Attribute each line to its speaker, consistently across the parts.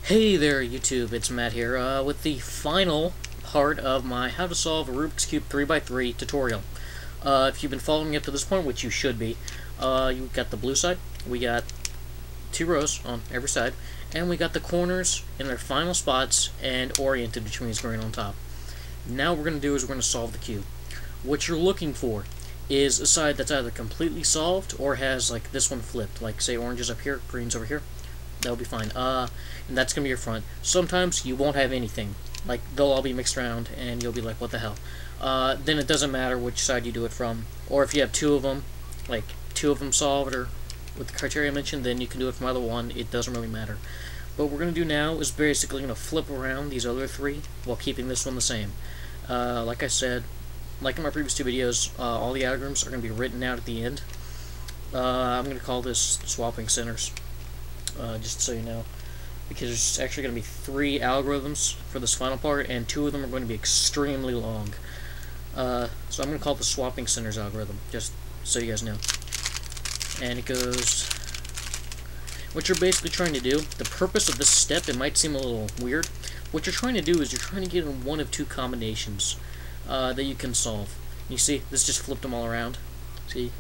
Speaker 1: Hey there, YouTube, it's Matt here, with the final part of my How to Solve a Rubik's Cube 3x3 tutorial. If you've been following me up to this point, which you should be, you got the blue side, we got 2 rows on every side, and we got the corners in their final spots and oriented between the green on top. Now what we're going to do is we're going to solve the cube. What you're looking for is a side that's either completely solved or has, like, this one flipped, like, say, orange is up here, green's over here. That'll be fine. And that's gonna be your front. Sometimes you won't have anything. Like, they'll all be mixed around, and you'll be like, what the hell? Then it doesn't matter which side you do it from. Or if you have 2 of them, like 2 of them solved, or with the criteria I mentioned, then you can do it from either one. It doesn't really matter. But what we're gonna do now is basically gonna flip around these other 3 while keeping this one the same. Like I said, like in my previous 2 videos, all the algorithms are gonna be written out at the end. I'm gonna call this swapping centers. Just so you know, because there's actually going to be 3 algorithms for this final part, and 2 of them are going to be extremely long. So I'm going to call it the swapping centers algorithm, just so you guys know. And it goes, what you're basically trying to do, the purpose of this step, it might seem a little weird, what you're trying to do is you're trying to get in one of 2 combinations that you can solve. You see, this just flipped them all around. See,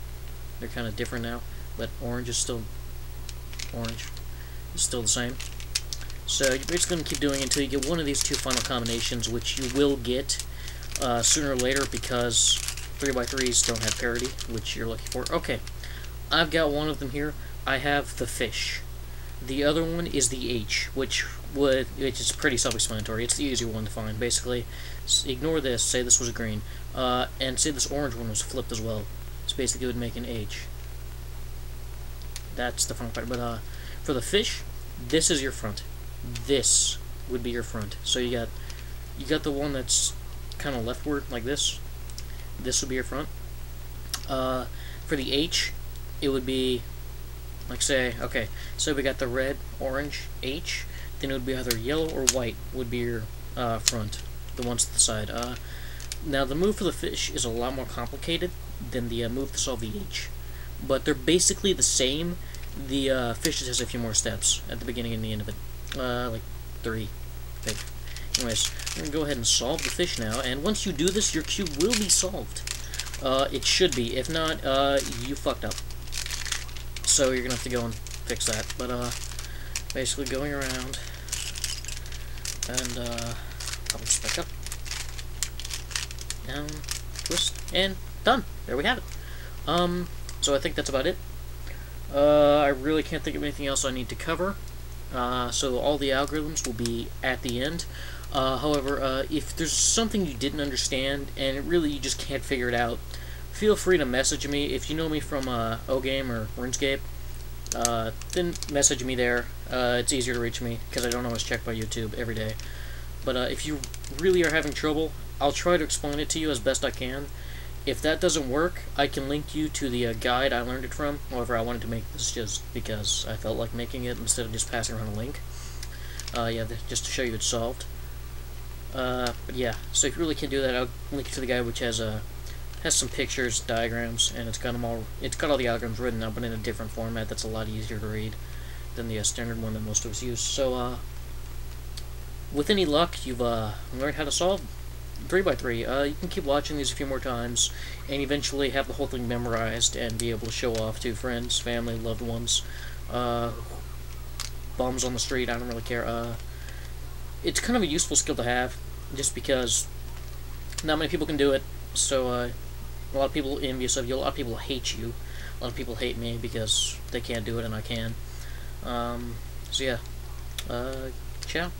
Speaker 1: they're kind of different now, but orange is still orange. It's still the same. So you're basically going to keep doing it until you get one of these 2 final combinations, which you will get sooner or later, because 3x3s don't have parity, which you're looking for. Okay, I've got one of them here. I have the fish. The other one is the H, which is pretty self-explanatory. It's the easier one to find. Basically, ignore this, say this was green, and say this orange one was flipped as well. So basically it would make an H. That's the front part. But for the fish, this is your front. This would be your front. So you got the one that's kind of leftward like this. This would be your front. For the H, it would be like, say, okay, so we got the red, orange, H. Then it would be either yellow or white would be your front. The ones to the side. Now the move for the fish is a lot more complicated than the move to solve the H. But they're basically the same. The fish just has a few more steps at the beginning and the end of it. Like 3, I think. Anyways, I'm going to go ahead and solve the fish now, and once you do this, your cube will be solved. It should be. If not, you fucked up. So you're going to have to go and fix that. But, basically going around, and, I'll just back up. Down, twist, and done. There we have it. So I think that's about it. I really can't think of anything else I need to cover. So all the algorithms will be at the end. However, if there's something you didn't understand and really you just can't figure it out, feel free to message me. If you know me from O-Game or RuneScape, then message me there. It's easier to reach me because I don't always check my YouTube every day. But if you really are having trouble, I'll try to explain it to you as best I can. If that doesn't work, I can link you to the guide I learned it from. However, I wanted to make this just because I felt like making it instead of just passing around a link. Yeah, just to show you it's solved. But yeah, so if you really can't do that, I'll link you to the guide, which has some pictures, diagrams, and it's got all the algorithms written out, but in a different format that's a lot easier to read than the standard one that most of us use. So, with any luck, you've learned how to solve 3x3. You can keep watching these a few more times and eventually have the whole thing memorized and be able to show off to friends, family, loved ones, bums on the street. I don't really care. It's kind of a useful skill to have just because not many people can do it, so a lot of people are envious of you, a lot of people hate you, a lot of people hate me because they can't do it and I can. So yeah, ciao.